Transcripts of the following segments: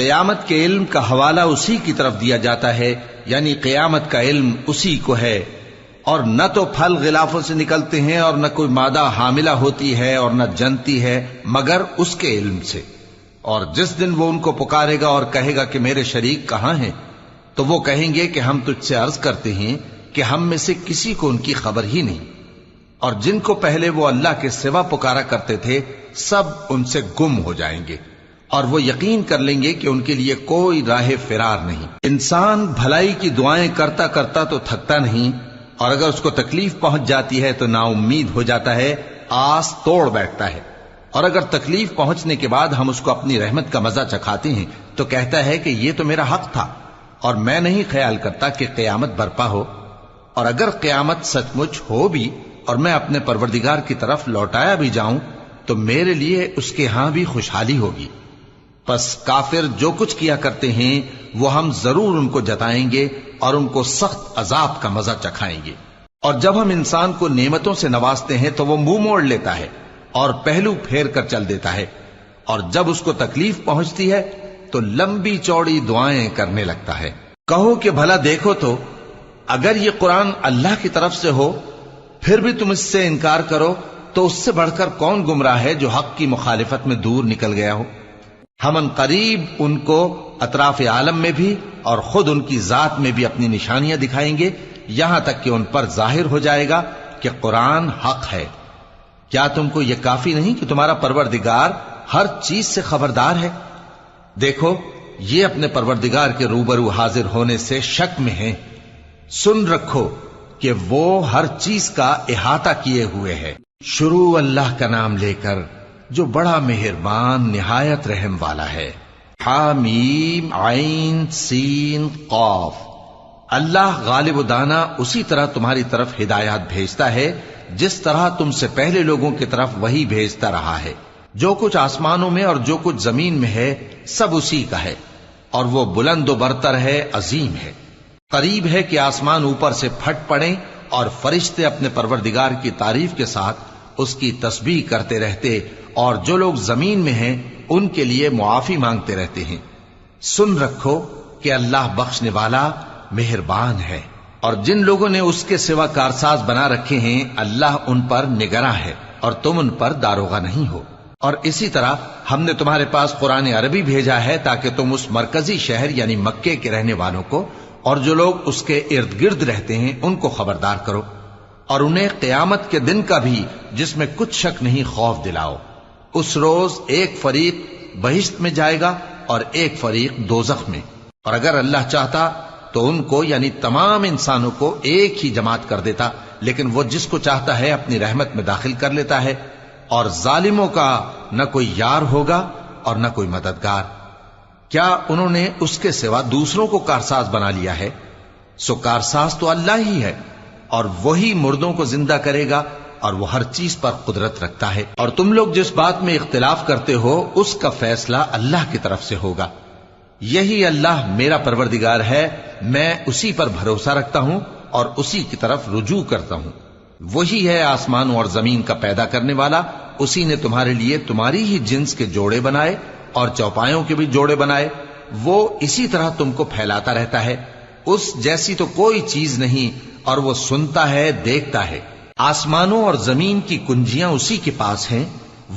قیامت کے علم کا حوالہ اسی کی طرف دیا جاتا ہے، یعنی قیامت کا علم اسی کو ہے، اور نہ تو پھل غلافوں سے نکلتے ہیں اور نہ کوئی مادہ حاملہ ہوتی ہے اور نہ جنتی ہے مگر اس کے علم سے۔ اور جس دن وہ ان کو پکارے گا اور کہے گا کہ میرے شریک کہاں ہیں، تو وہ کہیں گے کہ ہم تجھ سے عرض کرتے ہیں کہ ہم میں سے کسی کو ان کی خبر ہی نہیں، اور جن کو پہلے وہ اللہ کے سوا پکارا کرتے تھے سب ان سے گم ہو جائیں گے، اور وہ یقین کر لیں گے کہ ان کے لیے کوئی راہ فرار نہیں۔ انسان بھلائی کی دعائیں کرتا کرتا تو تھکتا نہیں، اور اگر اس کو تکلیف پہنچ جاتی ہے تو نا امید ہو جاتا ہے، آس توڑ بیٹھتا ہے، اور اگر تکلیف پہنچنے کے بعد ہم اس کو اپنی رحمت کا مزہ چکھاتے ہیں تو کہتا ہے کہ یہ تو میرا حق تھا، اور میں نہیں خیال کرتا کہ قیامت برپا ہو۔ اور اگر قیامت سچ مچ ہو بھی اور میں اپنے پروردگار کی طرف لوٹایا بھی جاؤں تو میرے لیے اس کے ہاں بھی خوشحالی ہوگی۔ پس کافر جو کچھ کیا کرتے ہیں وہ ہم ضرور ان کو جتائیں گے اور ان کو سخت عذاب کا مزہ چکھائیں گے۔ اور جب ہم انسان کو نعمتوں سے نوازتے ہیں تو وہ منہ موڑ لیتا ہے اور پہلو پھیر کر چل دیتا ہے، اور جب اس کو تکلیف پہنچتی ہے تو لمبی چوڑی دعائیں کرنے لگتا ہے۔ کہو کہ بھلا دیکھو تو اگر یہ قرآن اللہ کی طرف سے ہو پھر بھی تم اس سے انکار کرو تو اس سے بڑھ کر کون گمراہ ہے جو حق کی مخالفت میں دور نکل گیا ہو۔ ہم ان قریب ان کو اطراف عالم میں بھی اور خود ان کی ذات میں بھی اپنی نشانیاں دکھائیں گے، یہاں تک کہ ان پر ظاہر ہو جائے گا کہ قرآن حق ہے۔ کیا تم کو یہ کافی نہیں کہ تمہارا پروردگار ہر چیز سے خبردار ہے؟ دیکھو یہ اپنے پروردگار کے روبرو حاضر ہونے سے شک میں ہیں، سن رکھو کہ وہ ہر چیز کا احاطہ کیے ہوئے ہے۔ شروع اللہ کا نام لے کر جو بڑا مہربان نہایت رحم والا ہے۔ حامیم عین سین قاف۔ اللہ غالب و دانا اسی طرح تمہاری طرف ہدایات بھیجتا ہے جس طرح تم سے پہلے لوگوں کی طرف وہی بھیجتا رہا ہے۔ جو کچھ آسمانوں میں اور جو کچھ زمین میں ہے سب اسی کا ہے، اور وہ بلند و برتر ہے، عظیم ہے۔ قریب ہے کہ آسمان اوپر سے پھٹ پڑیں اور فرشتے اپنے پروردگار کی تعریف کے ساتھ اس کی تسبیح کرتے رہتے، اور جو لوگ زمین میں ہیں ان کے لیے معافی مانگتے رہتے ہیں۔ سن رکھو کہ اللہ بخشنے والا مہربان ہے، اور جن لوگوں نے اس کے سوا کارساز بنا رکھے ہیں اللہ ان پر نگراں ہے اور تم ان پر داروغہ نہیں ہو۔ اور اسی طرح ہم نے تمہارے پاس قرآن عربی بھیجا ہے تاکہ تم اس مرکزی شہر یعنی مکے کے رہنے والوں کو اور جو لوگ اس کے ارد گرد رہتے ہیں ان کو خبردار کرو، اور انہیں قیامت کے دن کا بھی جس میں کچھ شک نہیں خوف دلاؤ۔ اس روز ایک فریق بہشت میں جائے گا اور ایک فریق دوزخ میں، اور اگر اللہ چاہتا تو ان کو یعنی تمام انسانوں کو ایک ہی جماعت کر دیتا، لیکن وہ جس کو چاہتا ہے اپنی رحمت میں داخل کر لیتا ہے، اور ظالموں کا نہ کوئی یار ہوگا اور نہ کوئی مددگار۔ کیا انہوں نے اس کے سوا دوسروں کو کارساز بنا لیا ہے؟ سو کارساز تو اللہ ہی ہے، اور وہی مردوں کو زندہ کرے گا، اور وہ ہر چیز پر قدرت رکھتا ہے۔ اور تم لوگ جس بات میں اختلاف کرتے ہو اس کا فیصلہ اللہ کی طرف سے ہوگا۔ یہی اللہ میرا پروردگار ہے، میں اسی پر بھروسہ رکھتا ہوں اور اسی کی طرف رجوع کرتا ہوں۔ وہی ہے آسمانوں اور زمین کا پیدا کرنے والا، اسی نے تمہارے لیے تمہاری ہی جنس کے جوڑے بنائے اور چوپایوں کے بھی جوڑے بنائے۔ وہ اسی طرح تم کو پھیلاتا رہتا ہے، اس جیسی تو کوئی چیز نہیں، اور وہ سنتا ہے، دیکھتا ہے۔ آسمانوں اور زمین کی کنجیاں اسی کے پاس ہیں،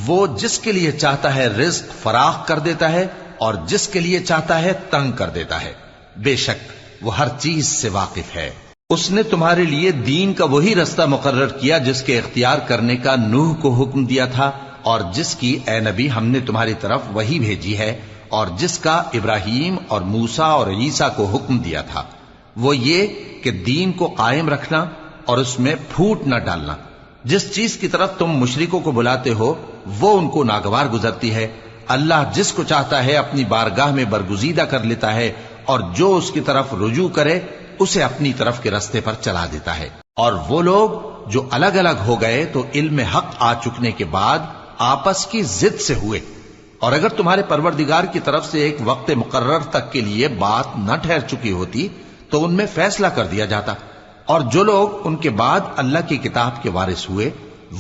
وہ جس کے لیے چاہتا ہے رزق فراخ کر دیتا ہے اور جس کے لیے چاہتا ہے تنگ کر دیتا ہے۔ بے شک وہ ہر چیز سے واقف ہے۔ اس نے تمہارے لیے دین کا وہی رستہ مقرر کیا جس کے اختیار کرنے کا نوح کو حکم دیا تھا، اور جس کی اے نبی ہم نے تمہاری طرف وہی بھیجی ہے، اور جس کا ابراہیم اور موسیٰ اور عیسیٰ کو حکم دیا تھا، وہ یہ کہ دین کو قائم رکھنا اور اس میں پھوٹ نہ ڈالنا۔ جس چیز کی طرف تم مشرکوں کو بلاتے ہو وہ ان کو ناگوار گزرتی ہے۔ اللہ جس کو چاہتا ہے اپنی بارگاہ میں برگزیدہ کر لیتا ہے، اور جو اس کی طرف رجوع کرے اسے اپنی طرف کے رستے پر چلا دیتا ہے۔ اور وہ لوگ جو الگ الگ ہو گئے تو علم حق آ چکنے کے بعد آپس کی ضد سے ہوئے، اور اگر تمہارے پروردگار کی طرف سے ایک وقت مقرر تک کے لیے بات نہ ٹھہر چکی ہوتی تو ان میں فیصلہ کر دیا جاتا، اور جو لوگ ان کے بعد اللہ کی کتاب کے وارث ہوئے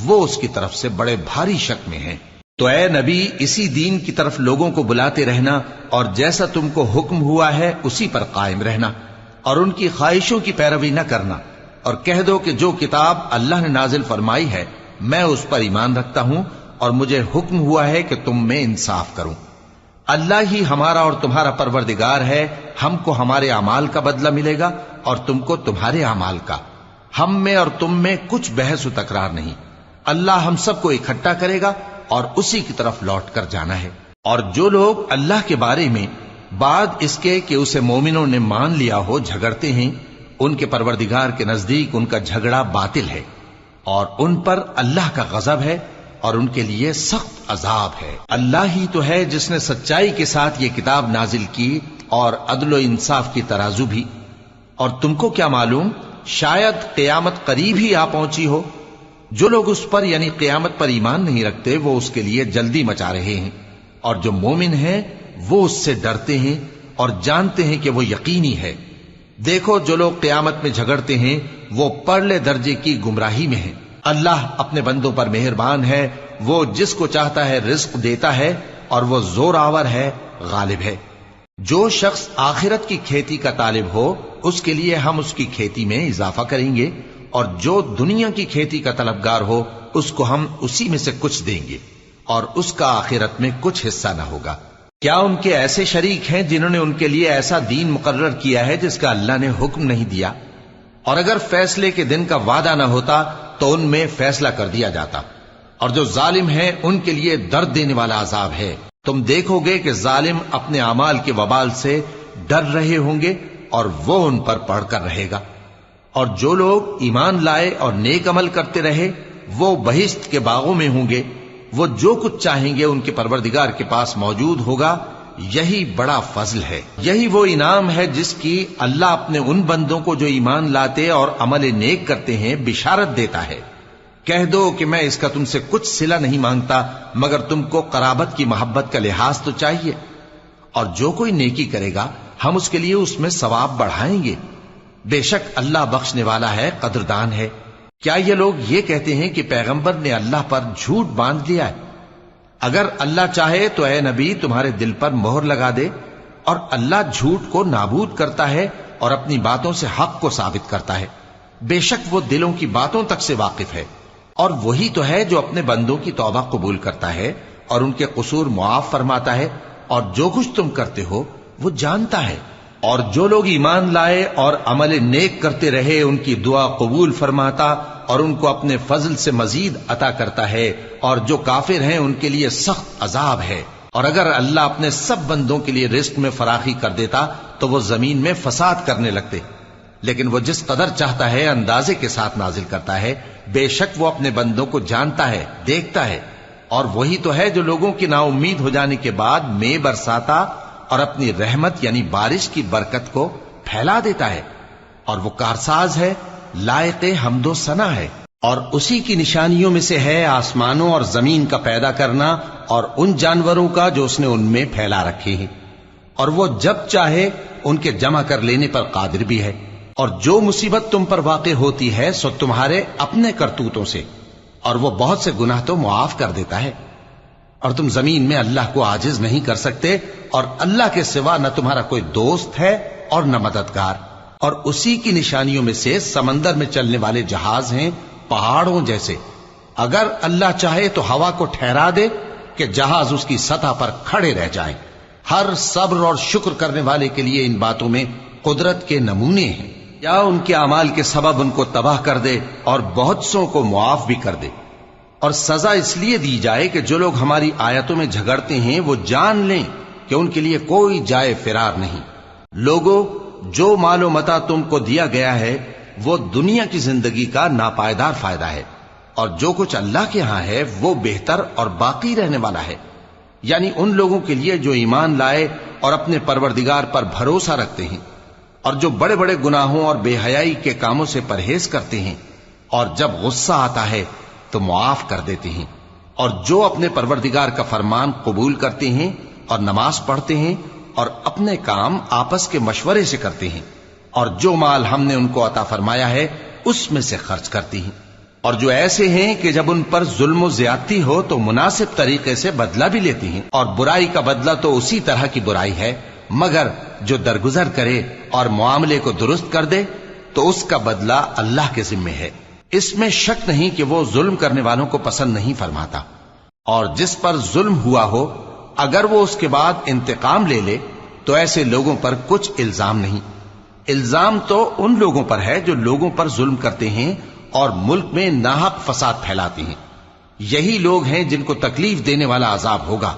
وہ اس کی طرف سے بڑے بھاری شک میں ہیں۔ تو اے نبی اسی دین کی طرف لوگوں کو بلاتے رہنا اور جیسا تم کو حکم ہوا ہے اسی پر قائم رہنا اور ان کی خواہشوں کی پیروی نہ کرنا، اور کہہ دو کہ جو کتاب اللہ نے نازل فرمائی ہے میں اس پر ایمان رکھتا ہوں اور مجھے حکم ہوا ہے کہ تم میں انصاف کروں۔ اللہ ہی ہمارا اور تمہارا پروردگار ہے، ہم کو ہمارے اعمال کا بدلہ ملے گا اور تم کو تمہارے اعمال کا، ہم میں اور تم میں کچھ بحث و تکرار نہیں۔ اللہ ہم سب کو اکٹھا کرے گا اور اسی کی طرف لوٹ کر جانا ہے۔ اور جو لوگ اللہ کے بارے میں بعد اس کے کہ اسے مومنوں نے مان لیا ہو جھگڑتے ہیں، ان کے پروردگار کے نزدیک ان کا جھگڑا باطل ہے اور ان پر اللہ کا غضب ہے اور ان کے لیے سخت عذاب ہے۔ اللہ ہی تو ہے جس نے سچائی کے ساتھ یہ کتاب نازل کی اور عدل و انصاف کی ترازو بھی۔ اور تم کو کیا معلوم، شاید قیامت قریب ہی آ پہنچی ہو۔ جو لوگ اس پر یعنی قیامت پر ایمان نہیں رکھتے وہ اس کے لیے جلدی مچا رہے ہیں، اور جو مومن ہیں وہ اس سے ڈرتے ہیں اور جانتے ہیں کہ وہ یقینی ہے۔ دیکھو جو لوگ قیامت میں جھگڑتے ہیں وہ پرلے درجے کی گمراہی میں ہیں۔ اللہ اپنے بندوں پر مہربان ہے، وہ جس کو چاہتا ہے رزق دیتا ہے اور وہ زور آور ہے، غالب ہے۔ جو شخص آخرت کی کھیتی کا طالب ہو اس کے لیے ہم اس کی کھیتی میں اضافہ کریں گے، اور جو دنیا کی کھیتی کا طلبگار ہو اس کو ہم اسی میں سے کچھ دیں گے اور اس کا آخرت میں کچھ حصہ نہ ہوگا۔ کیا ان کے ایسے شریک ہیں جنہوں نے ان کے لیے ایسا دین مقرر کیا ہے جس کا اللہ نے حکم نہیں دیا؟ اور اگر فیصلے کے دن کا وعدہ نہ ہوتا تو ان میں فیصلہ کر دیا جاتا، اور جو ظالم ہیں ان کے لیے درد دینے والا عذاب ہے۔ تم دیکھو گے کہ ظالم اپنے اعمال کے وبال سے ڈر رہے ہوں گے اور وہ ان پر پڑھ کر رہے گا۔ اور جو لوگ ایمان لائے اور نیک عمل کرتے رہے وہ بہشت کے باغوں میں ہوں گے، وہ جو کچھ چاہیں گے ان کے پروردگار کے پاس موجود ہوگا۔ یہی بڑا فضل ہے، یہی وہ انعام ہے جس کی اللہ اپنے ان بندوں کو جو ایمان لاتے اور عمل نیک کرتے ہیں بشارت دیتا ہے۔ کہہ دو کہ میں اس کا تم سے کچھ صلہ نہیں مانگتا مگر تم کو قرابت کی محبت کا لحاظ تو چاہیے، اور جو کوئی نیکی کرے گا ہم اس کے لیے اس میں ثواب بڑھائیں گے۔ بے شک اللہ بخشنے والا ہے، قدردان ہے۔ کیا یہ لوگ یہ کہتے ہیں کہ پیغمبر نے اللہ پر جھوٹ باندھ لیا ہے؟ اگر اللہ چاہے تو اے نبی تمہارے دل پر مہر لگا دے، اور اللہ جھوٹ کو نابود کرتا ہے اور اپنی باتوں سے حق کو ثابت کرتا ہے۔ بے شک وہ دلوں کی باتوں تک سے واقف ہے، اور وہی تو ہے جو اپنے بندوں کی توبہ قبول کرتا ہے اور ان کے قصور معاف فرماتا ہے، اور جو کچھ تم کرتے ہو وہ جانتا ہے۔ اور جو لوگ ایمان لائے اور عمل نیک کرتے رہے ان کی دعا قبول فرماتا اور ان کو اپنے فضل سے مزید عطا کرتا ہے، اور جو کافر ہیں ان کے لیے سخت عذاب ہے۔ اور اگر اللہ اپنے سب بندوں کے لیے رزق میں فراخی کر دیتا تو وہ زمین میں فساد کرنے لگتے، لیکن وہ جس قدر چاہتا ہے اندازے کے ساتھ نازل کرتا ہے۔ بے شک وہ اپنے بندوں کو جانتا ہے، دیکھتا ہے، اور وہی تو ہے جو لوگوں کی نا امید ہو جانے کے بعد مے برساتا اور اپنی رحمت یعنی بارش کی برکت کو پھیلا دیتا ہے، اور وہ کارساز ہے، لائق حمد و ثنا ہے۔ اور اسی کی نشانیوں میں سے ہے آسمانوں اور زمین کا پیدا کرنا اور ان جانوروں کا جو اس نے ان میں پھیلا رکھے ہیں، اور وہ جب چاہے ان کے جمع کر لینے پر قادر بھی ہے۔ اور جو مصیبت تم پر واقع ہوتی ہے سو تمہارے اپنے کرتوتوں سے، اور وہ بہت سے گناہ تو معاف کر دیتا ہے۔ اور تم زمین میں اللہ کو عاجز نہیں کر سکتے، اور اللہ کے سوا نہ تمہارا کوئی دوست ہے اور نہ مددگار۔ اور اسی کی نشانیوں میں سے سمندر میں چلنے والے جہاز ہیں پہاڑوں جیسے۔ اگر اللہ چاہے تو ہوا کو ٹھہرا دے کہ جہاز اس کی سطح پر کھڑے رہ جائیں۔ ہر صبر اور شکر کرنے والے کے لیے ان باتوں میں قدرت کے نمونے ہیں۔ یا ان کے اعمال کے سبب ان کو تباہ کر دے اور بہت سو کو معاف بھی کر دے۔ اور سزا اس لیے دی جائے کہ جو لوگ ہماری آیتوں میں جھگڑتے ہیں وہ جان لیں کہ ان کے لیے کوئی جائے فرار نہیں۔ لوگوں، جو مال و متاع تم کو دیا گیا ہے وہ دنیا کی زندگی کا ناپائیدار فائدہ ہے، اور جو کچھ اللہ کے ہاں ہے وہ بہتر اور باقی رہنے والا ہے، یعنی ان لوگوں کے لیے جو ایمان لائے اور اپنے پروردگار پر بھروسہ رکھتے ہیں، اور جو بڑے بڑے گناہوں اور بے حیائی کے کاموں سے پرہیز کرتے ہیں، اور جب غصہ آتا ہے تو معاف کر دیتے ہیں، اور جو اپنے پروردگار کا فرمان قبول کرتے ہیں اور نماز پڑھتے ہیں اور اپنے کام آپس کے مشورے سے کرتے ہیں، اور جو مال ہم نے ان کو عطا فرمایا ہے اس میں سے خرچ کرتے ہیں۔ اور جو ایسے ہیں کہ جب ان پر ظلم و زیادتی ہو تو مناسب طریقے سے بدلہ بھی لیتی ہیں، اور برائی کا بدلہ تو اسی طرح کی برائی ہے، مگر جو درگزر کرے اور معاملے کو درست کر دے تو اس کا بدلہ اللہ کے ذمے ہے۔ اس میں شک نہیں کہ وہ ظلم کرنے والوں کو پسند نہیں فرماتا، اور جس پر ظلم ہوا ہو اگر وہ اس کے بعد انتقام لے لے تو ایسے لوگوں پر کچھ الزام نہیں۔ الزام تو ان لوگوں پر ہے جو لوگوں پر ظلم کرتے ہیں اور ملک میں ناحق فساد پھیلاتے ہیں، یہی لوگ ہیں جن کو تکلیف دینے والا عذاب ہوگا۔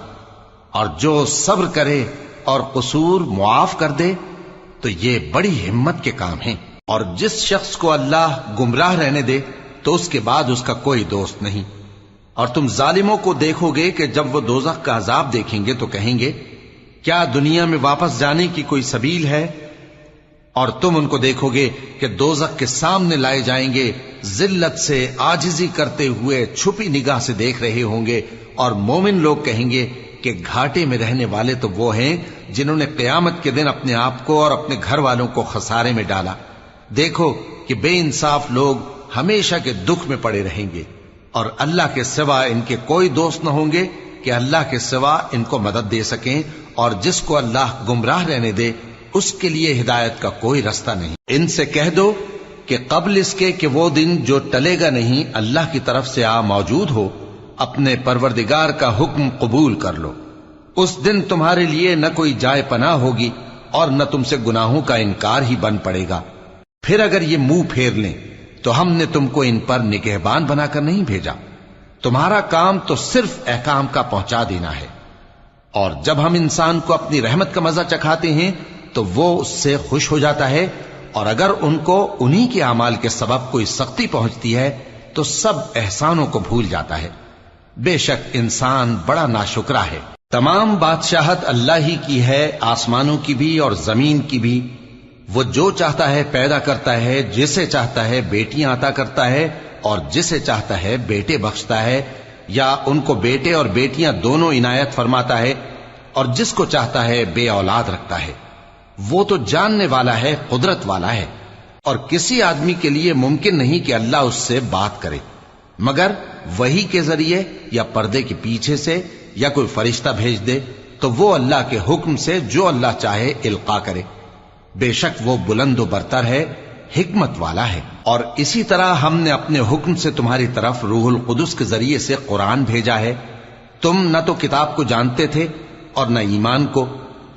اور جو صبر کرے اور قصور معاف کر دے تو یہ بڑی ہمت کے کام ہیں۔ اور جس شخص کو اللہ گمراہ رہنے دے تو اس کے بعد اس کا کوئی دوست نہیں۔ اور تم ظالموں کو دیکھو گے کہ جب وہ دوزخ کا عذاب دیکھیں گے تو کہیں گے کیا دنیا میں واپس جانے کی کوئی سبیل ہے؟ اور تم ان کو دیکھو گے کہ دوزخ کے سامنے لائے جائیں گے، ذلت سے عاجزی کرتے ہوئے چھپی نگاہ سے دیکھ رہے ہوں گے، اور مومن لوگ کہیں گے کہ گھاٹے میں رہنے والے تو وہ ہیں جنہوں نے قیامت کے دن اپنے آپ کو اور اپنے گھر والوں کو خسارے میں ڈالا۔ دیکھو کہ بے انصاف لوگ ہمیشہ کے دکھ میں پڑے رہیں گے، اور اللہ کے سوا ان کے کوئی دوست نہ ہوں گے کہ اللہ کے سوا ان کو مدد دے سکیں، اور جس کو اللہ گمراہ رہنے دے اس کے لیے ہدایت کا کوئی رستہ نہیں۔ ان سے کہہ دو کہ قبل اس کے کہ وہ دن جو ٹلے گا نہیں اللہ کی طرف سے آ موجود ہو، اپنے پروردگار کا حکم قبول کر لو۔ اس دن تمہارے لیے نہ کوئی جائے پناہ ہوگی اور نہ تم سے گناہوں کا انکار ہی بن پڑے گا۔ پھر اگر یہ منہ پھیر لیں تو ہم نے تم کو ان پر نگہبان بنا کر نہیں بھیجا، تمہارا کام تو صرف احکام کا پہنچا دینا ہے۔ اور جب ہم انسان کو اپنی رحمت کا مزہ چکھاتے ہیں تو وہ اس سے خوش ہو جاتا ہے، اور اگر ان کو انہی کے اعمال کے سبب کوئی سختی پہنچتی ہے تو سب احسانوں کو بھول جاتا ہے۔ بے شک انسان بڑا ناشکرا ہے۔ تمام بادشاہت اللہ ہی کی ہے، آسمانوں کی بھی اور زمین کی بھی۔ وہ جو چاہتا ہے پیدا کرتا ہے، جسے چاہتا ہے بیٹیاں عطا کرتا ہے اور جسے چاہتا ہے بیٹے بخشتا ہے، یا ان کو بیٹے اور بیٹیاں دونوں عنایت فرماتا ہے، اور جس کو چاہتا ہے بے اولاد رکھتا ہے۔ وہ تو جاننے والا ہے، قدرت والا ہے، اور کسی آدمی کے لیے ممکن نہیں کہ اللہ اس سے بات کرے مگر وحی کے ذریعے یا پردے کے پیچھے سے، یا کوئی فرشتہ بھیج دے تو وہ اللہ کے حکم سے جو اللہ چاہے القا کرے۔ بے شک وہ بلند و برتر ہے، حکمت والا ہے۔ اور اسی طرح ہم نے اپنے حکم سے تمہاری طرف روح القدس کے ذریعے سے قرآن بھیجا ہے۔ تم نہ تو کتاب کو جانتے تھے اور نہ ایمان کو،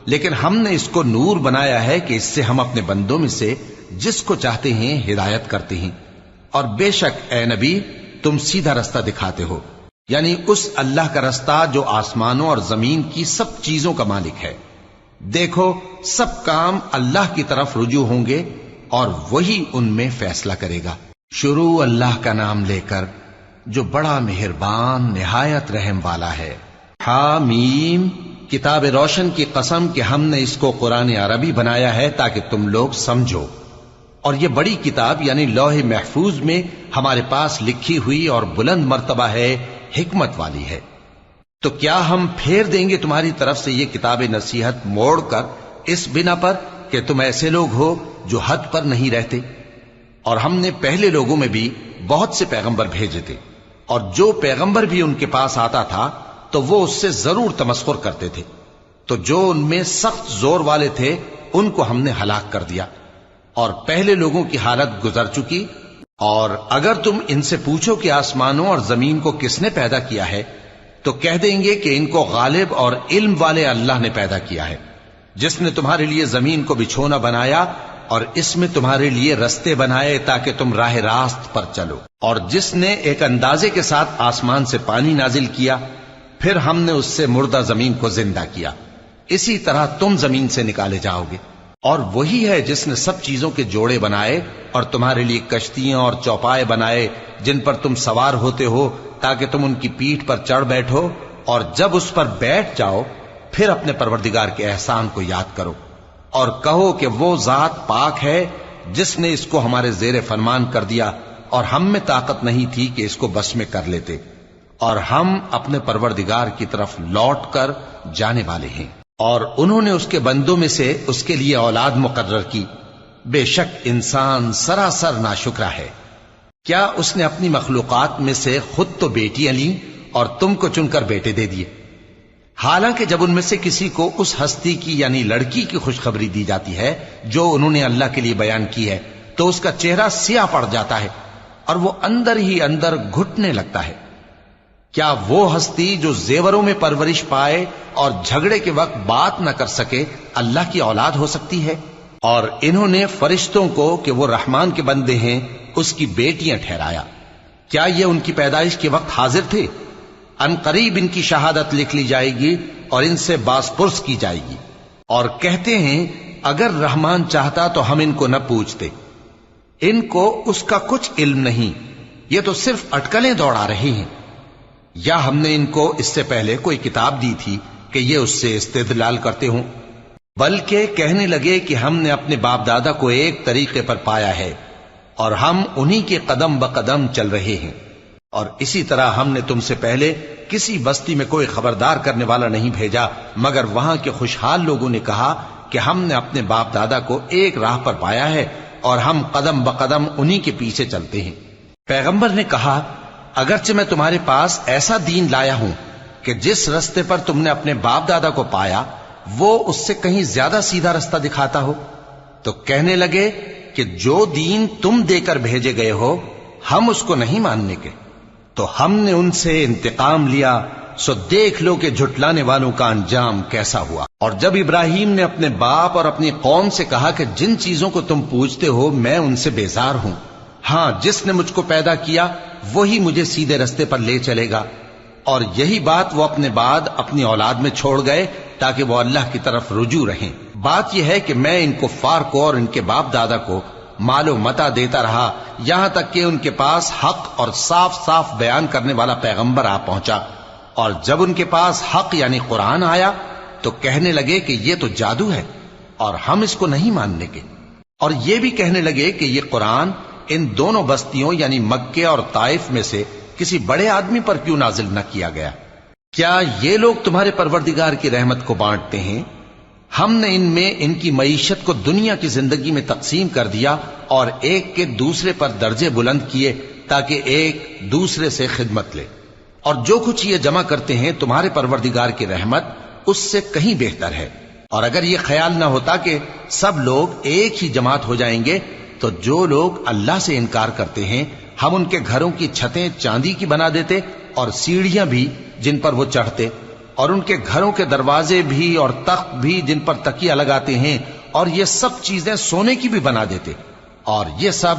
لیکن ہم نے اس کو نور بنایا ہے کہ اس سے ہم اپنے بندوں میں سے جس کو چاہتے ہیں ہدایت کرتے ہیں۔ اور بے شک اے نبی تم سیدھا رستہ دکھاتے ہو، یعنی اس اللہ کا رستہ جو آسمانوں اور زمین کی سب چیزوں کا مالک ہے۔ دیکھو سب کام اللہ کی طرف رجوع ہوں گے اور وہی ان میں فیصلہ کرے گا۔ شروع اللہ کا نام لے کر جو بڑا مہربان نہایت رحم والا ہے۔ حامیم، کتاب روشن کی قسم کہ ہم نے اس کو قرآن عربی بنایا ہے تاکہ تم لوگ سمجھو، اور یہ بڑی کتاب یعنی لوح محفوظ میں ہمارے پاس لکھی ہوئی اور بلند مرتبہ ہے، حکمت والی ہے۔ تو کیا ہم پھیر دیں گے تمہاری طرف سے یہ کتاب نصیحت موڑ کر اس بنا پر کہ تم ایسے لوگ ہو جو حد پر نہیں رہتے؟ اور ہم نے پہلے لوگوں میں بھی بہت سے پیغمبر بھیجے تھے، اور جو پیغمبر بھی ان کے پاس آتا تھا تو وہ اس سے ضرور تمسخر کرتے تھے، تو جو ان میں سخت زور والے تھے ان کو ہم نے ہلاک کر دیا، اور پہلے لوگوں کی حالت گزر چکی۔ اور اگر تم ان سے پوچھو کہ آسمانوں اور زمین کو کس نے پیدا کیا ہے تو کہہ دیں گے کہ ان کو غالب اور علم والے اللہ نے پیدا کیا ہے، جس نے تمہارے لیے زمین کو بچھونا بنایا اور اس میں تمہارے لیے رستے بنائے تاکہ تم راہ راست پر چلو، اور جس نے ایک اندازے کے ساتھ آسمان سے پانی نازل کیا، پھر ہم نے اس سے مردہ زمین کو زندہ کیا، اسی طرح تم زمین سے نکالے جاؤ گے۔ اور وہی ہے جس نے سب چیزوں کے جوڑے بنائے اور تمہارے لیے کشتیاں اور چوپائے بنائے جن پر تم سوار ہوتے ہو تاکہ تم ان کی پیٹھ پر چڑھ بیٹھو، اور جب اس پر بیٹھ جاؤ پھر اپنے پروردگار کے احسان کو یاد کرو اور کہو کہ وہ ذات پاک ہے جس نے اس کو ہمارے زیر فرمان کر دیا اور ہم میں طاقت نہیں تھی کہ اس کو بس میں کر لیتے، اور ہم اپنے پروردگار کی طرف لوٹ کر جانے والے ہیں۔ اور انہوں نے اس کے بندوں میں سے اس کے لیے اولاد مقرر کی، بے شک انسان سراسر ناشکرا ہے۔ کیا اس نے اپنی مخلوقات میں سے خود تو بیٹیاں لیں اور تم کو چن کر بیٹے دے دیے؟ حالانکہ جب ان میں سے کسی کو اس ہستی کی یعنی لڑکی کی خوشخبری دی جاتی ہے جو انہوں نے اللہ کے لیے بیان کی ہے تو اس کا چہرہ سیاہ پڑ جاتا ہے اور وہ اندر ہی اندر گھٹنے لگتا ہے۔ کیا وہ ہستی جو زیوروں میں پرورش پائے اور جھگڑے کے وقت بات نہ کر سکے اللہ کی اولاد ہو سکتی ہے؟ اور انہوں نے فرشتوں کو کہ وہ رحمان کے بندے ہیں اس کی بیٹیاں ٹھہرایا۔ کیا یہ ان کی پیدائش کے وقت حاضر تھے؟ ان قریب ان کی شہادت لکھ لی جائے گی اور ان سے باز پرس کی جائے گی۔ اور کہتے ہیں اگر رحمان چاہتا تو ہم ان کو نہ پوچھتے، ان کو اس کا کچھ علم نہیں، یہ تو صرف اٹکلیں دوڑا رہے ہیں۔ یا ہم نے ان کو اس سے پہلے کوئی کتاب دی تھی کہ یہ اس سے استدلال کرتے ہوں؟ بلکہ کہنے لگے کہ ہم نے اپنے باپ دادا کو ایک طریقے پر پایا ہے اور ہم انہی کے قدم بقدم چل رہے ہیں، اور اسی طرح ہم نے تم سے پہلے کسی بستی میں کوئی خبردار کرنے والا نہیں بھیجا مگر وہاں کے خوشحال لوگوں نے کہا کہ ہم نے اپنے باپ دادا کو ایک راہ پر پایا ہے اور ہم قدم بقدم انہی کے پیچھے چلتے ہیں۔ پیغمبر نے کہا اگرچہ میں تمہارے پاس ایسا دین لایا ہوں کہ جس رستے پر تم نے اپنے باپ دادا کو پایا وہ اس سے کہیں زیادہ سیدھا رستہ دکھاتا ہو، تو کہنے لگے کہ جو دین تم دے کر بھیجے گئے ہو ہم اس کو نہیں ماننے کے، تو ہم نے ان سے انتقام لیا، سو دیکھ لو کہ جھٹلانے والوں کا انجام کیسا ہوا۔ اور جب ابراہیم نے اپنے باپ اور اپنی قوم سے کہا کہ جن چیزوں کو تم پوجتے ہو میں ان سے بیزار ہوں، ہاں جس نے مجھ کو پیدا کیا وہی مجھے سیدھے رستے پر لے چلے گا، اور یہی بات وہ اپنے بعد اپنی اولاد میں چھوڑ گئے تاکہ وہ اللہ کی طرف رجوع رہیں۔ بات یہ ہے کہ میں ان کفار کو اور ان کے باپ دادا کو مال و متاع دیتا رہا یہاں تک کہ ان کے پاس حق اور صاف صاف بیان کرنے والا پیغمبر آ پہنچا، اور جب ان کے پاس حق یعنی قرآن آیا تو کہنے لگے کہ یہ تو جادو ہے اور ہم اس کو نہیں ماننے کے، اور یہ بھی کہنے لگے کہ یہ قرآن ان دونوں بستیوں یعنی مکے اور طائف میں سے کسی بڑے آدمی پر کیوں نازل نہ کیا گیا؟ کیا یہ لوگ تمہارے پروردگار کی رحمت کو بانٹتے ہیں؟ ہم نے ان میں ان کی معیشت کو دنیا کی زندگی میں تقسیم کر دیا اور ایک کے دوسرے پر درجے بلند کیے تاکہ ایک دوسرے سے خدمت لے، اور جو کچھ یہ جمع کرتے ہیں تمہارے پروردگار کی رحمت اس سے کہیں بہتر ہے۔ اور اگر یہ خیال نہ ہوتا کہ سب لوگ ایک ہی جماعت ہو جائیں گے تو جو لوگ اللہ سے انکار کرتے ہیں ہم ان کے گھروں کی چھتیں چاندی کی بنا دیتے اور سیڑھیاں بھی جن پر وہ چڑھتے، اور ان کے گھروں کے دروازے بھی اور تخت بھی جن پر تکیہ لگاتے ہیں، اور یہ سب چیزیں سونے کی بھی بنا دیتے، اور یہ سب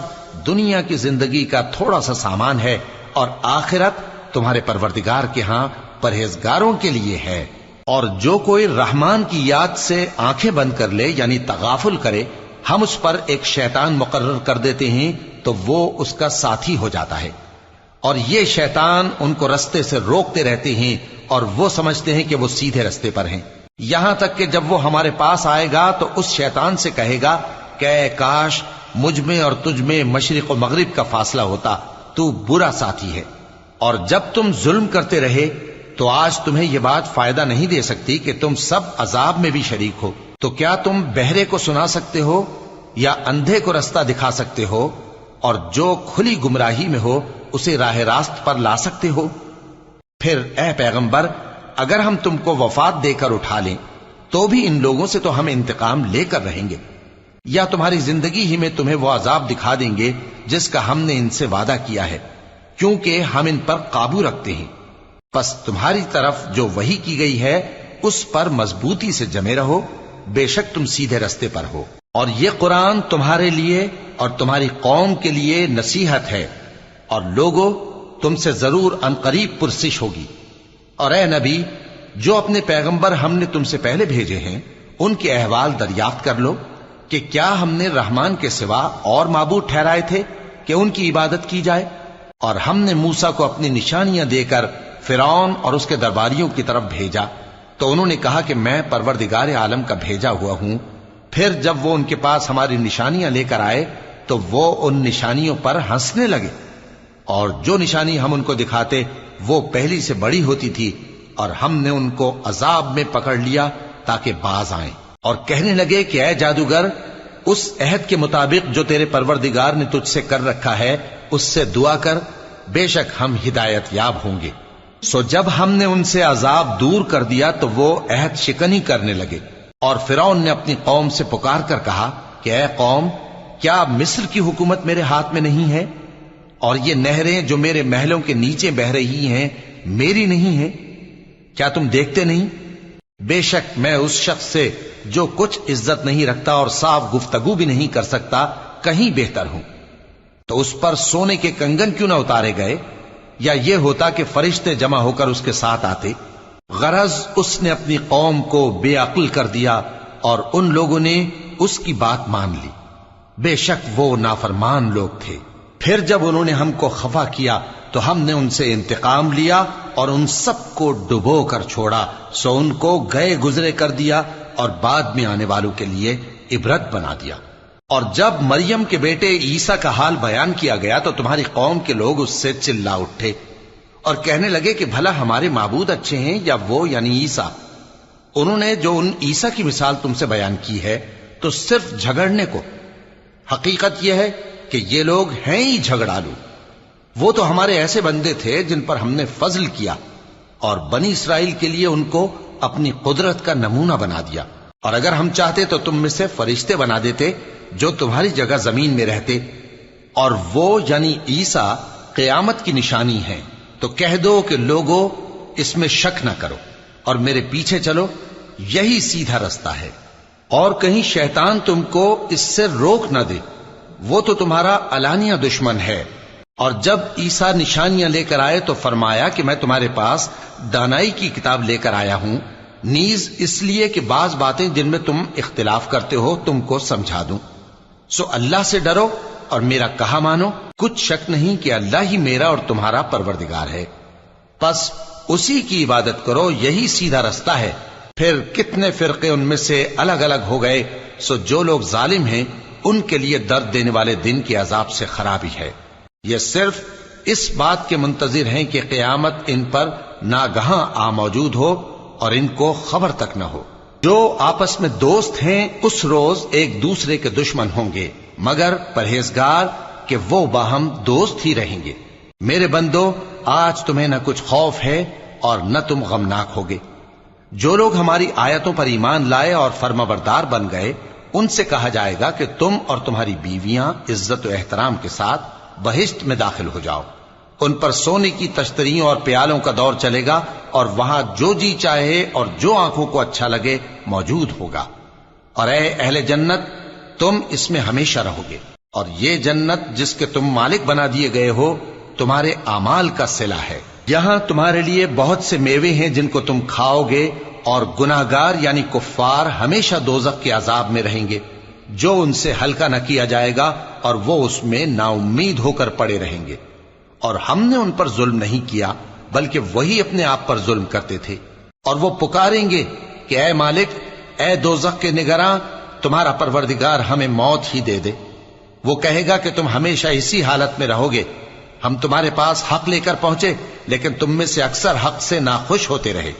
دنیا کی زندگی کا تھوڑا سا سامان ہے، اور آخرت تمہارے پروردگار کے ہاں پرہیزگاروں کے لیے ہے۔ اور جو کوئی رحمان کی یاد سے آنکھیں بند کر لے یعنی تغافل کرے ہم اس پر ایک شیطان مقرر کر دیتے ہیں تو وہ اس کا ساتھی ہو جاتا ہے، اور یہ شیطان ان کو رستے سے روکتے رہتے ہیں اور وہ سمجھتے ہیں کہ وہ سیدھے رستے پر ہیں، یہاں تک کہ جب وہ ہمارے پاس آئے گا تو اس شیطان سے کہے گا کہ اے کاش مجھ میں اور تجھ میں مشرق و مغرب کا فاصلہ ہوتا، تو برا ساتھی ہے۔ اور جب تم ظلم کرتے رہے تو آج تمہیں یہ بات فائدہ نہیں دے سکتی کہ تم سب عذاب میں بھی شریک ہو، تو کیا تم بہرے کو سنا سکتے ہو یا اندھے کو رستہ دکھا سکتے ہو، اور جو کھلی گمراہی میں ہو اسے راہ راست پر لا سکتے ہو؟ پھر اے پیغمبر اگر ہم تم کو وفات دے کر اٹھا لیں تو بھی ان لوگوں سے تو ہم انتقام لے کر رہیں گے، یا تمہاری زندگی ہی میں تمہیں وہ عذاب دکھا دیں گے جس کا ہم نے ان سے وعدہ کیا ہے، کیونکہ ہم ان پر قابو رکھتے ہیں۔ پس تمہاری طرف جو وحی کی گئی ہے اس پر مضبوطی سے جمے رہو، بے شک تم سیدھے رستے پر ہو، اور یہ قرآن تمہارے لیے اور تمہاری قوم کے لیے نصیحت ہے، اور لوگوں تم سے ضرور عنقریب پرسش ہوگی۔ اور اے نبی جو اپنے پیغمبر ہم نے تم سے پہلے بھیجے ہیں ان کے احوال دریافت کر لو کہ کیا ہم نے رحمان کے سوا اور معبود ٹھہرائے تھے کہ ان کی عبادت کی جائے؟ اور ہم نے موسیٰ کو اپنی نشانیاں دے کر فرعون اور اس کے درباریوں کی طرف بھیجا تو انہوں نے کہا کہ میں پروردگار عالم کا بھیجا ہوا ہوں۔ پھر جب وہ ان کے پاس ہماری نشانیاں لے کر آئے تو وہ ان نشانیوں پر ہنسنے لگے، اور جو نشانی ہم ان کو دکھاتے وہ پہلی سے بڑی ہوتی تھی، اور ہم نے ان کو عذاب میں پکڑ لیا تاکہ باز آئیں، اور کہنے لگے کہ اے جادوگر اس عہد کے مطابق جو تیرے پروردگار نے تجھ سے کر رکھا ہے اس سے دعا کر، بے شک ہم ہدایت یاب ہوں گے۔ سو جب ہم نے ان سے عذاب دور کر دیا تو وہ عہد شکنی کرنے لگے، اور فرعون نے اپنی قوم سے پکار کر کہا کہ اے قوم، کیا مصر کی حکومت میرے ہاتھ میں نہیں ہے؟ اور یہ نہریں جو میرے محلوں کے نیچے بہ رہی ہیں میری نہیں ہیں؟ کیا تم دیکھتے نہیں؟ بے شک میں اس شخص سے جو کچھ عزت نہیں رکھتا اور صاف گفتگو بھی نہیں کر سکتا کہیں بہتر ہوں۔ تو اس پر سونے کے کنگن کیوں نہ اتارے گئے، یا یہ ہوتا کہ فرشتے جمع ہو کر اس کے ساتھ آتے؟ غرض اس نے اپنی قوم کو بے عقل کر دیا اور ان لوگوں نے اس کی بات مان لی۔ بے شک وہ نافرمان لوگ تھے۔ پھر جب انہوں نے ہم کو خفا کیا تو ہم نے ان سے انتقام لیا اور ان سب کو ڈبو کر چھوڑا، سو ان کو گئے گزرے کر دیا اور بعد میں آنے والوں کے لیے عبرت بنا دیا۔ اور جب مریم کے بیٹے عیسیٰ کا حال بیان کیا گیا تو تمہاری قوم کے لوگ اس سے چلا اٹھے اور کہنے لگے کہ بھلا ہمارے معبود اچھے ہیں یا وہ یعنی عیسیٰ؟ انہوں نے جو ان عیسیٰ کی مثال تم سے بیان کی ہے تو صرف جھگڑنے کو۔ حقیقت یہ ہے کہ یہ لوگ ہیں ہی جھگڑالو۔ وہ تو ہمارے ایسے بندے تھے جن پر ہم نے فضل کیا، اور بنی اسرائیل کے لیے ان کو اپنی قدرت کا نمونہ بنا دیا۔ اور اگر ہم چاہتے تو تم میں سے فرشتے بنا دیتے جو تمہاری جگہ زمین میں رہتے، اور وہ یعنی عیسیٰ قیامت کی نشانی ہے۔ تو کہہ دو کہ لوگوں اس میں شک نہ کرو اور میرے پیچھے چلو، یہی سیدھا رستہ ہے، اور کہیں شیطان تم کو اس سے روک نہ دے، وہ تو تمہارا علانیہ دشمن ہے۔ اور جب عیسیٰ نشانیاں لے کر آئے تو فرمایا کہ میں تمہارے پاس دانائی کی کتاب لے کر آیا ہوں، نیز اس لیے کہ بعض باتیں جن میں تم اختلاف کرتے ہو تم کو سمجھا دوں۔ سو اللہ سے ڈرو اور میرا کہا مانو، کچھ شک نہیں کہ اللہ ہی میرا اور تمہارا پروردگار ہے، بس اسی کی عبادت کرو، یہی سیدھا رستہ ہے۔ پھر کتنے فرقے ان میں سے الگ الگ ہو گئے، سو جو لوگ ظالم ہیں ان کے لیے درد دینے والے دن کے عذاب سے خرابی ہے۔ یہ صرف اس بات کے منتظر ہیں کہ قیامت ان پر ناگہاں آ موجود ہو اور ان کو خبر تک نہ ہو۔ جو آپس میں دوست ہیں اس روز ایک دوسرے کے دشمن ہوں گے، مگر پرہیزگار کہ وہ باہم دوست ہی رہیں گے۔ میرے بندو، آج تمہیں نہ کچھ خوف ہے اور نہ تم غمناک ہوگے۔ جو لوگ ہماری آیتوں پر ایمان لائے اور فرمانبردار بن گئے ان سے کہا جائے گا کہ تم اور تمہاری بیویاں عزت و احترام کے ساتھ بہشت میں داخل ہو جاؤ۔ ان پر سونے کی تشتریوں اور پیالوں کا دور چلے گا، اور وہاں جو جی چاہے اور جو آنکھوں کو اچھا لگے موجود ہوگا۔ اور اے اہل جنت، تم اس میں ہمیشہ رہو گے، اور یہ جنت جس کے تم مالک بنا دیے گئے ہو تمہارے اعمال کا صلہ ہے۔ یہاں تمہارے لیے بہت سے میوے ہیں جن کو تم کھاؤ گے، اور گناہگار یعنی کفار ہمیشہ دوزخ کے عذاب میں رہیں گے، جو ان سے ہلکا نہ کیا جائے گا، اور وہ اس میں نا امید ہو کر پڑے رہیں گے۔ اور ہم نے ان پر ظلم نہیں کیا بلکہ وہی اپنے آپ پر ظلم کرتے تھے۔ اور وہ پکاریں گے کہ اے مالک، اے دوزخ کے نگراں، تمہارا پروردگار ہمیں موت ہی دے دے۔ وہ کہے گا کہ تم ہمیشہ اسی حالت میں رہو گے، ہم تمہارے پاس حق لے کر پہنچے لیکن تم میں سے اکثر حق سے ناخوش ہوتے رہے۔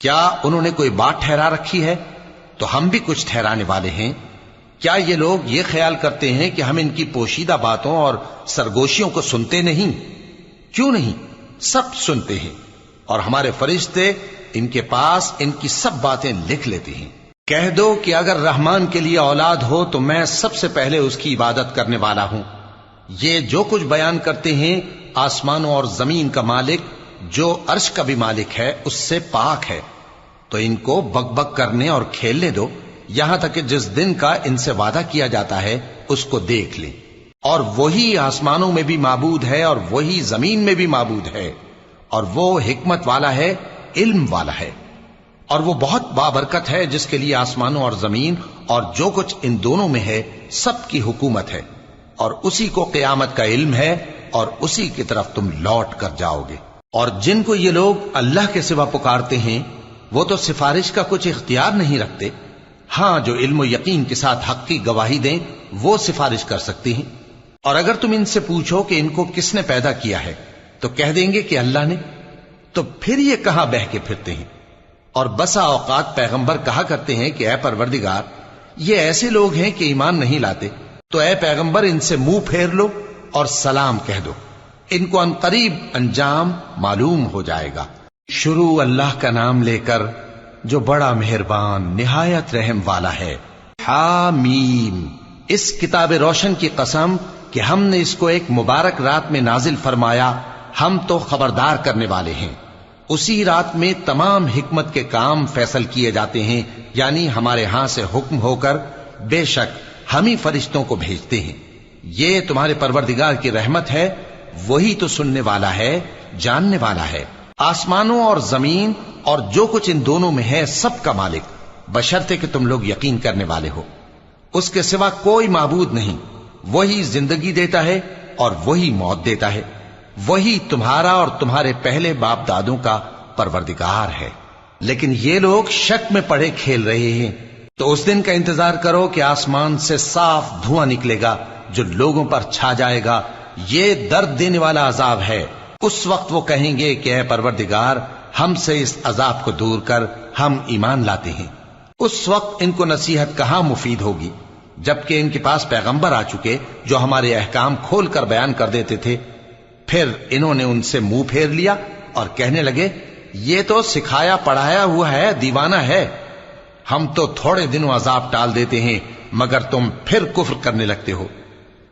کیا انہوں نے کوئی بات ٹھہرا رکھی ہے؟ تو ہم بھی کچھ ٹھہرانے والے ہیں۔ کیا یہ لوگ یہ خیال کرتے ہیں کہ ہم ان کی پوشیدہ باتوں اور سرگوشیوں کو سنتے نہیں؟ کیوں نہیں، سب سنتے ہیں، اور ہمارے فرشتے ان کے پاس ان کی سب باتیں لکھ لیتے ہیں۔ کہہ دو کہ اگر رحمان کے لیے اولاد ہو تو میں سب سے پہلے اس کی عبادت کرنے والا ہوں۔ یہ جو کچھ بیان کرتے ہیں آسمانوں اور زمین کا مالک جو عرش کا بھی مالک ہے اس سے پاک ہے، تو ان کو بک بک کرنے اور کھیلنے دو، یہاں تک کہ جس دن کا ان سے وعدہ کیا جاتا ہے اس کو دیکھ لیں۔ اور وہی آسمانوں میں بھی معبود ہے اور وہی زمین میں بھی معبود ہے، اور وہ حکمت والا ہے، علم والا ہے، اور وہ بہت بابرکت ہے جس کے لیے آسمانوں اور زمین اور جو کچھ ان دونوں میں ہے سب کی حکومت ہے، اور اسی کو قیامت کا علم ہے، اور اسی کی طرف تم لوٹ کر جاؤ گے۔ اور جن کو یہ لوگ اللہ کے سوا پکارتے ہیں وہ تو سفارش کا کچھ اختیار نہیں رکھتے، ہاں جو علم و یقین کے ساتھ حق کی گواہی دیں وہ سفارش کر سکتے ہیں۔ اور اگر تم ان سے پوچھو کہ ان کو کس نے پیدا کیا ہے تو کہہ دیں گے کہ اللہ نے، تو پھر یہ کہاں بہہ کے پھرتے ہیں۔ اور بسا اوقات پیغمبر کہا کرتے ہیں کہ اے پروردگار، یہ ایسے لوگ ہیں کہ ایمان نہیں لاتے، تو اے پیغمبر ان سے منہ پھیر لو، اور سلام کہہ دو، ان کو عنقریب انجام معلوم ہو جائے گا۔ شروع اللہ کا نام لے کر جو بڑا مہربان نہایت رحم والا ہے۔ حامیم، اس کتاب روشن کی قسم کہ ہم نے اس کو ایک مبارک رات میں نازل فرمایا، ہم تو خبردار کرنے والے ہیں۔ اسی رات میں تمام حکمت کے کام فیصل کیے جاتے ہیں، یعنی ہمارے ہاں سے حکم ہو کر بے شک ہم ہی فرشتوں کو بھیجتے ہیں۔ یہ تمہارے پروردگار کی رحمت ہے، وہی تو سننے والا ہے، جاننے والا ہے۔ آسمانوں اور زمین اور جو کچھ ان دونوں میں ہے سب کا مالک، بشرطے کہ تم لوگ یقین کرنے والے ہو۔ اس کے سوا کوئی معبود نہیں، وہی زندگی دیتا ہے اور وہی موت دیتا ہے، وہی تمہارا اور تمہارے پہلے باپ دادوں کا پروردگار ہے۔ لیکن یہ لوگ شک میں پڑے کھیل رہے ہیں، تو اس دن کا انتظار کرو کہ آسمان سے صاف دھواں نکلے گا جو لوگوں پر چھا جائے گا، یہ درد دینے والا عذاب ہے۔ اس وقت وہ کہیں گے کہ اے پروردگار، ہم سے اس عذاب کو دور کر، ہم ایمان لاتے ہیں۔ اس وقت ان کو نصیحت کہاں مفید ہوگی، جبکہ ان کے پاس پیغمبر آ چکے جو ہمارے احکام کھول کر بیان کر دیتے تھے۔ پھر انہوں نے ان سے منہ پھیر لیا اور کہنے لگے، یہ تو سکھایا پڑھایا ہوا ہے، دیوانہ ہے، ہم تو تھوڑے دنوں عذاب ٹال دیتے ہیں مگر تم پھر کفر کرنے لگتے ہو۔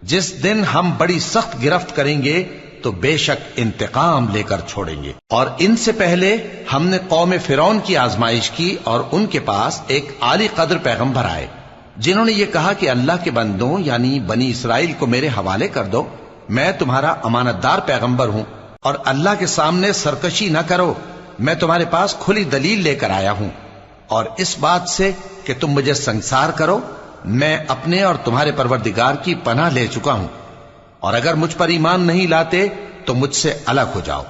جس دن ہم بڑی سخت گرفت کریں گے تو بے شک انتقام لے کر چھوڑیں گے۔ اور ان سے پہلے ہم نے قوم فرعون کی آزمائش کی، اور ان کے پاس ایک عالی قدر پیغمبر آئے جنہوں نے یہ کہا کہ اللہ کے بندوں یعنی بنی اسرائیل کو میرے حوالے کر دو، میں تمہارا امانت دار پیغمبر ہوں، اور اللہ کے سامنے سرکشی نہ کرو، میں تمہارے پاس کھلی دلیل لے کر آیا ہوں، اور اس بات سے کہ تم مجھے سنسار کرو، میں اپنے اور تمہارے پروردگار کی پناہ لے چکا ہوں، اور اگر مجھ پر ایمان نہیں لاتے تو مجھ سے الگ ہو جاؤ۔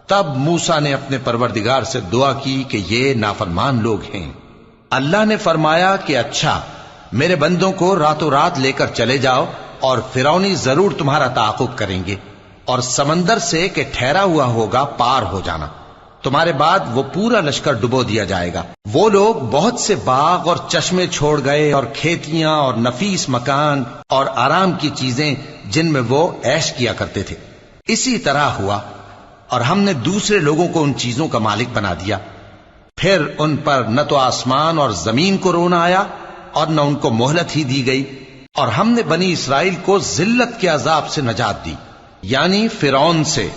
تب موسیٰ نے اپنے پروردگار سے دعا کی کہ یہ نافرمان لوگ ہیں۔ اللہ نے فرمایا کہ اچھا، میرے بندوں کو راتوں رات لے کر چلے جاؤ، اور فرعونی ضرور تمہارا تعاقب کریں گے، اور سمندر سے کہ ٹھہرا ہوا ہوگا پار ہو جانا، تمہارے بعد وہ پورا لشکر ڈبو دیا جائے گا۔ وہ لوگ بہت سے باغ اور چشمے چھوڑ گئے، اور کھیتیاں اور نفیس مکان اور آرام کی چیزیں جن میں وہ عیش کیا کرتے تھے۔ اسی طرح ہوا، اور ہم نے دوسرے لوگوں کو ان چیزوں کا مالک بنا دیا۔ پھر ان پر نہ تو آسمان اور زمین کو رونا آیا، اور نہ ان کو مہلت ہی دی گئی، اور ہم نے بنی اسرائیل کو ذلت کے عذاب سے نجات دی، یعنی فرعون سے،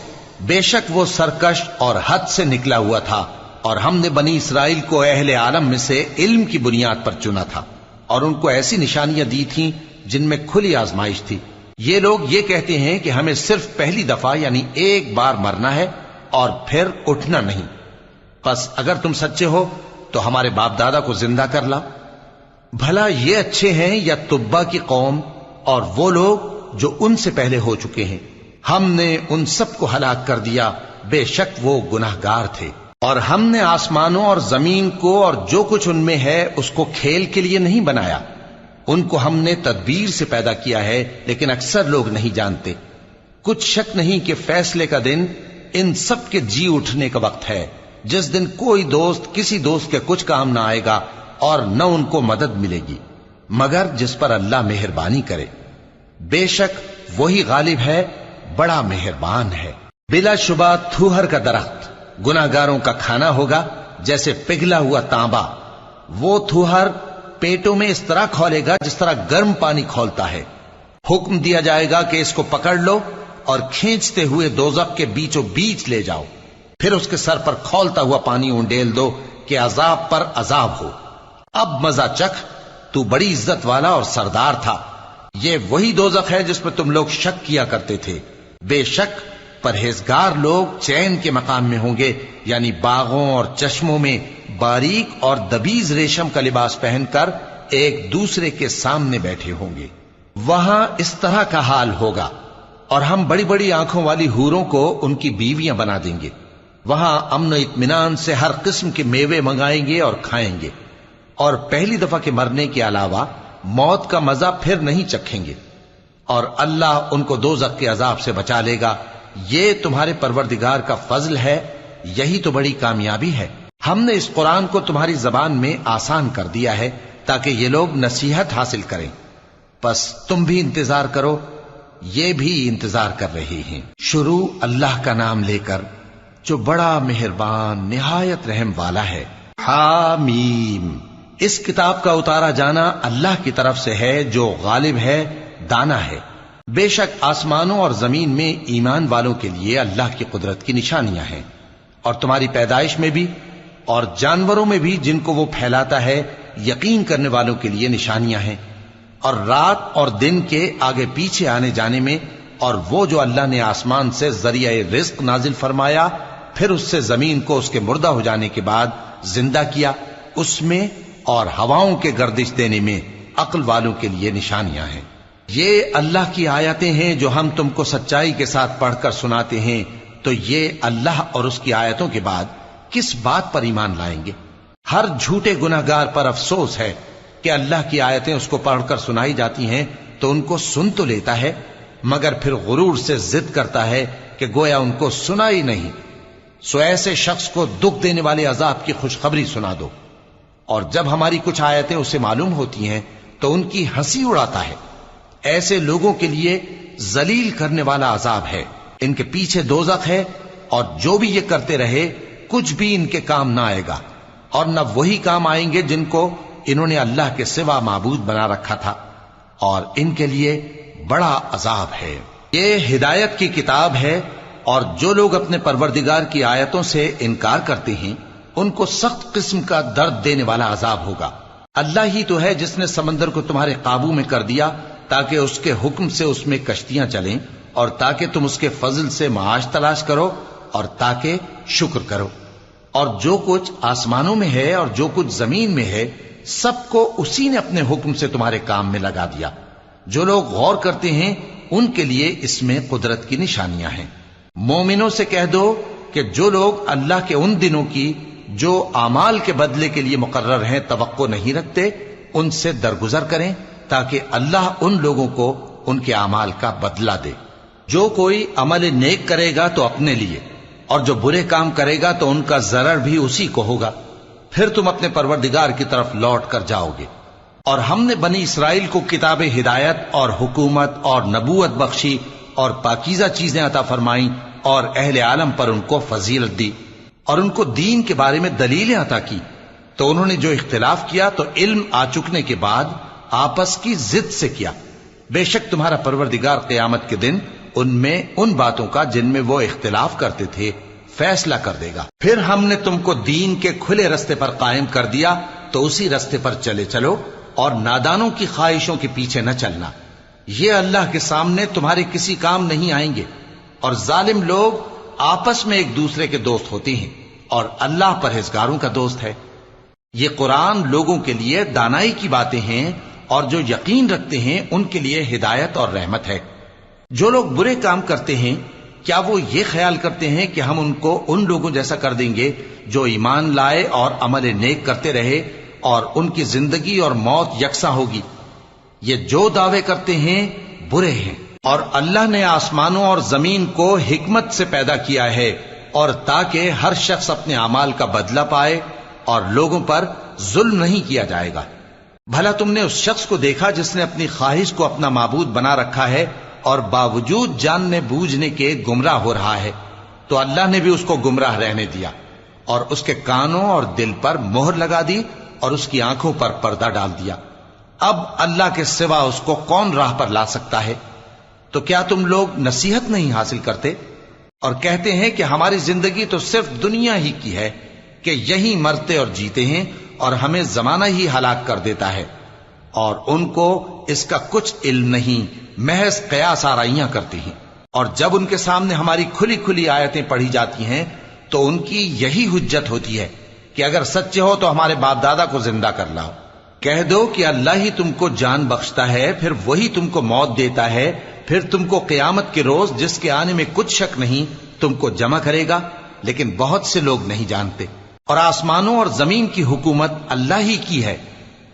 بے شک وہ سرکش اور حد سے نکلا ہوا تھا، اور ہم نے بنی اسرائیل کو اہل عالم میں سے علم کی بنیاد پر چنا تھا، اور ان کو ایسی نشانیاں دی تھیں جن میں کھلی آزمائش تھی۔ یہ لوگ یہ کہتے ہیں کہ ہمیں صرف پہلی دفعہ یعنی ایک بار مرنا ہے اور پھر اٹھنا نہیں، پس اگر تم سچے ہو تو ہمارے باپ دادا کو زندہ کر لا۔ بھلا یہ اچھے ہیں یا تبا کی قوم اور وہ لوگ جو ان سے پہلے ہو چکے ہیں؟ ہم نے ان سب کو ہلاک کر دیا، بے شک وہ گناہگار تھے۔ اور ہم نے آسمانوں اور زمین کو اور جو کچھ ان میں ہے اس کو کھیل کے لیے نہیں بنایا، ان کو ہم نے تدبیر سے پیدا کیا ہے، لیکن اکثر لوگ نہیں جانتے۔ کچھ شک نہیں کہ فیصلے کا دن ان سب کے جی اٹھنے کا وقت ہے، جس دن کوئی دوست کسی دوست کے کچھ کام نہ آئے گا، اور نہ ان کو مدد ملے گی مگر جس پر اللہ مہربانی کرے۔ بے شک وہی غالب ہے، بڑا مہربان ہے۔ بلا شبہ تھوہر کا درخت گناہگاروں کا کھانا ہوگا، جیسے پگھلا ہوا تانبا۔ وہ تھوہر پیٹوں میں اس طرح کھولے گا جس طرح گرم پانی کھولتا ہے۔ حکم دیا جائے گا کہ اس کو پکڑ لو اور کھینچتے ہوئے دوزخ کے بیچوں بیچ لے جاؤ، پھر اس کے سر پر کھولتا ہوا پانی اونڈیل دو کہ عذاب پر عذاب ہو۔ اب مزہ چکھ، تو بڑی عزت والا اور سردار تھا۔ یہ وہی دوزخ ہے جس میں تم لوگ شک کیا کرتے تھے۔ بے شک پرہیزگار لوگ چین کے مقام میں ہوں گے، یعنی باغوں اور چشموں میں باریک اور دبیز ریشم کا لباس پہن کر ایک دوسرے کے سامنے بیٹھے ہوں گے۔ وہاں اس طرح کا حال ہوگا، اور ہم بڑی بڑی آنکھوں والی حوروں کو ان کی بیویاں بنا دیں گے۔ وہاں امن و اطمینان سے ہر قسم کے میوے منگائیں گے اور کھائیں گے، اور پہلی دفعہ کے مرنے کے علاوہ موت کا مزہ پھر نہیں چکھیں گے، اور اللہ ان کو دوزخ کے عذاب سے بچا لے گا۔ یہ تمہارے پروردگار کا فضل ہے، یہی تو بڑی کامیابی ہے۔ ہم نے اس قرآن کو تمہاری زبان میں آسان کر دیا ہے تاکہ یہ لوگ نصیحت حاصل کریں، پس تم بھی انتظار کرو یہ بھی انتظار کر رہے ہیں۔ شروع اللہ کا نام لے کر جو بڑا مہربان نہایت رحم والا ہے۔ حامیم، اس کتاب کا اتارا جانا اللہ کی طرف سے ہے جو غالب ہے، دانا ہے۔ بے شک آسمانوں اور زمین میں ایمان والوں کے لیے اللہ کی قدرت کی نشانیاں ہیں، اور تمہاری پیدائش میں بھی اور جانوروں میں بھی جن کو وہ پھیلاتا ہے یقین کرنے والوں کے لیے نشانیاں ہیں، اور رات اور دن کے آگے پیچھے آنے جانے میں، اور وہ جو اللہ نے آسمان سے ذریعہ رزق نازل فرمایا پھر اس سے زمین کو اس کے مردہ ہو جانے کے بعد زندہ کیا، اس میں اور ہواؤں کے گردش دینے میں عقل والوں کے لیے نشانیاں ہیں۔ یہ اللہ کی آیتیں ہیں جو ہم تم کو سچائی کے ساتھ پڑھ کر سناتے ہیں، تو یہ اللہ اور اس کی آیتوں کے بعد کس بات پر ایمان لائیں گے؟ ہر جھوٹے گناہگار پر افسوس ہے کہ اللہ کی آیتیں اس کو پڑھ کر سنائی جاتی ہیں تو ان کو سن تو لیتا ہے، مگر پھر غرور سے ضد کرتا ہے کہ گویا ان کو سنا ہی نہیں۔ سو ایسے شخص کو دکھ دینے والے عذاب کی خوشخبری سنا دو، اور جب ہماری کچھ آیتیں اسے معلوم ہوتی ہیں تو ان کی ہنسی اڑاتا ہے۔ ایسے لوگوں کے لیے ذلیل کرنے والا عذاب ہے، ان کے پیچھے دوزخ ہے، اور جو بھی یہ کرتے رہے کچھ بھی ان کے کام نہ آئے گا، اور نہ وہی کام آئیں گے جن کو انہوں نے اللہ کے سوا معبود بنا رکھا تھا، اور ان کے لیے بڑا عذاب ہے۔ یہ ہدایت کی کتاب ہے، اور جو لوگ اپنے پروردگار کی آیتوں سے انکار کرتے ہیں ان کو سخت قسم کا درد دینے والا عذاب ہوگا۔ اللہ ہی تو ہے جس نے سمندر کو تمہارے قابو میں کر دیا تاکہ اس کے حکم سے اس میں کشتیاں چلیں، اور تاکہ تم اس کے فضل سے معاش تلاش کرو، اور تاکہ شکر کرو۔ اور جو کچھ آسمانوں میں ہے اور جو کچھ زمین میں ہے سب کو اسی نے اپنے حکم سے تمہارے کام میں لگا دیا۔ جو لوگ غور کرتے ہیں ان کے لیے اس میں قدرت کی نشانیاں ہیں۔ مومنوں سے کہہ دو کہ جو لوگ اللہ کے ان دنوں کی جو اعمال کے بدلے کے لیے مقرر ہیں توقع نہیں رکھتے، ان سے درگزر کریں تاکہ اللہ ان لوگوں کو ان کے اعمال کا بدلہ دے۔ جو کوئی عمل نیک کرے گا تو اپنے لیے، اور جو برے کام کرے گا تو ان کا ضرر بھی اسی کو ہوگا، پھر تم اپنے پروردگار کی طرف لوٹ کر جاؤ گے۔ اور ہم نے بنی اسرائیل کو کتاب ہدایت اور حکومت اور نبوت بخشی اور پاکیزہ چیزیں عطا فرمائیں، اور اہل عالم پر ان کو فضیلت دی، اور ان کو دین کے بارے میں دلیلیں عطا کی، تو انہوں نے جو اختلاف کیا تو علم آ چکنے کے بعد آپس کی ضد سے کیا۔ بے شک تمہارا پروردگار قیامت کے دن ان میں ان باتوں کا جن میں وہ اختلاف کرتے تھے فیصلہ کر دے گا۔ پھر ہم نے تم کو دین کے کھلے رستے پر قائم کر دیا تو اسی رستے پر چلے چلو، اور نادانوں کی خواہشوں کے پیچھے نہ چلنا، یہ اللہ کے سامنے تمہارے کسی کام نہیں آئیں گے۔ اور ظالم لوگ آپس میں ایک دوسرے کے دوست ہوتے ہیں، اور اللہ پرہیزگاروں کا دوست ہے۔ یہ قرآن لوگوں کے لیے دانائی کی باتیں ہیں، اور جو یقین رکھتے ہیں ان کے لیے ہدایت اور رحمت ہے۔ جو لوگ برے کام کرتے ہیں کیا وہ یہ خیال کرتے ہیں کہ ہم ان کو ان لوگوں جیسا کر دیں گے جو ایمان لائے اور عمل نیک کرتے رہے اور ان کی زندگی اور موت یکساں ہوگی؟ یہ جو دعوے کرتے ہیں برے ہیں۔ اور اللہ نے آسمانوں اور زمین کو حکمت سے پیدا کیا ہے، اور تاکہ ہر شخص اپنے اعمال کا بدلہ پائے، اور لوگوں پر ظلم نہیں کیا جائے گا۔ بھلا تم نے اس شخص کو دیکھا جس نے اپنی خواہش کو اپنا معبود بنا رکھا ہے اور باوجود جاننے بوجھنے کے گمراہ ہو رہا ہے؟ تو اللہ نے بھی اس کو گمراہ رہنے دیا، اور اس کے کانوں اور دل پر مہر لگا دی، اور اس کی آنکھوں پر پردہ ڈال دیا۔ اب اللہ کے سوا اس کو کون راہ پر لا سکتا ہے؟ تو کیا تم لوگ نصیحت نہیں حاصل کرتے اور کہتے ہیں کہ ہماری زندگی تو صرف دنیا ہی کی ہے، کہ یہی مرتے اور جیتے ہیں، اور ہمیں زمانہ ہی ہلاک کر دیتا ہے، اور ان کو اس کا کچھ علم نہیں، محض قیاس آرائیاں کرتے ہیں۔ اور جب ان کے سامنے ہماری کھلی کھلی آیتیں پڑھی جاتی ہیں تو ان کی یہی حجت ہوتی ہے کہ اگر سچے ہو تو ہمارے باپ دادا کو زندہ کر لاؤ۔ کہہ دو کہ اللہ ہی تم کو جان بخشتا ہے، پھر وہی تم کو موت دیتا ہے، پھر تم کو قیامت کے روز جس کے آنے میں کچھ شک نہیں تم کو جمع کرے گا، لیکن بہت سے لوگ نہیں جانتے۔ اور آسمانوں اور زمین کی حکومت اللہ ہی کی ہے،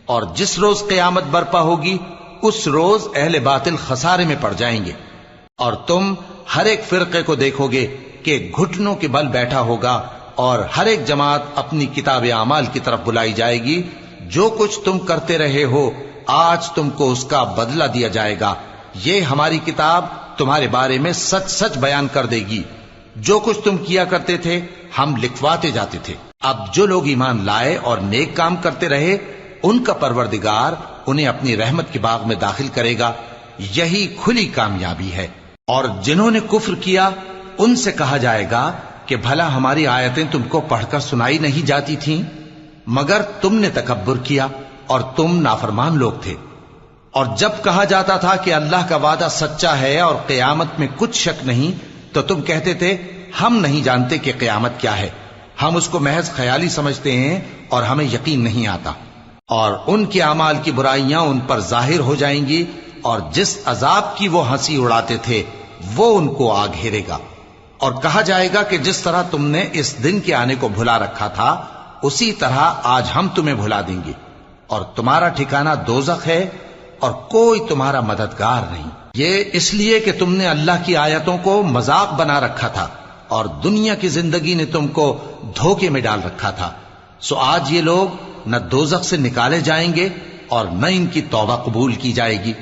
اور جس روز قیامت برپا ہوگی اس روز اہل باطل خسارے میں پڑ جائیں گے۔ اور تم ہر ایک فرقے کو دیکھو گے کہ گھٹنوں کے بل بیٹھا ہوگا، اور ہر ایک جماعت اپنی کتاب اعمال کی طرف بلائی جائے گی۔ جو کچھ تم کرتے رہے ہو آج تم کو اس کا بدلہ دیا جائے گا، یہ ہماری کتاب تمہارے بارے میں سچ سچ بیان کر دے گی. جو کچھ تم کیا کرتے تھے ہم لکھواتے جاتے تھے. اب جو لوگ ایمان لائے اور نیک کام کرتے رہے ان کا پروردگار انہیں اپنی رحمت کے باغ میں داخل کرے گا. یہی کھلی کامیابی ہے. اور جنہوں نے کفر کیا ان سے کہا جائے گا کہ بھلا ہماری آیتیں تم کو پڑھ کر سنائی نہیں جاتی تھیں؟ مگر تم نے تکبر کیا اور تم نافرمان لوگ تھے. اور جب کہا جاتا تھا کہ اللہ کا وعدہ سچا ہے اور قیامت میں کچھ شک نہیں تو تم کہتے تھے ہم نہیں جانتے کہ قیامت کیا ہے، ہم اس کو محض خیالی سمجھتے ہیں اور ہمیں یقین نہیں آتا. اور ان کے اعمال کی برائیاں ان پر ظاہر ہو جائیں گی اور جس عذاب کی وہ ہنسی اڑاتے تھے وہ ان کو آ گھیرے گا. اور کہا جائے گا کہ جس طرح تم نے اس دن کے آنے کو بھلا رکھا تھا اسی طرح آج ہم تمہیں بھلا دیں گے، اور تمہارا ٹھکانہ دوزخ ہے اور کوئی تمہارا مددگار نہیں. یہ اس لیے کہ تم نے اللہ کی آیتوں کو مذاق بنا رکھا تھا اور دنیا کی زندگی نے تم کو دھوکے میں ڈال رکھا تھا. سو آج یہ لوگ نہ دوزخ سے نکالے جائیں گے اور نہ ان کی توبہ قبول کی جائے گی.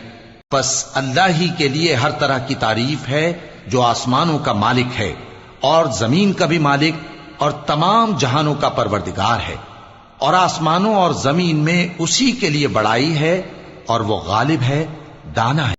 پس اللہ ہی کے لیے ہر طرح کی تعریف ہے جو آسمانوں کا مالک ہے اور زمین کا بھی مالک اور تمام جہانوں کا پروردگار ہے. اور آسمانوں اور زمین میں اسی کے لیے بڑائی ہے اور وہ غالب ہے، دانا ہے.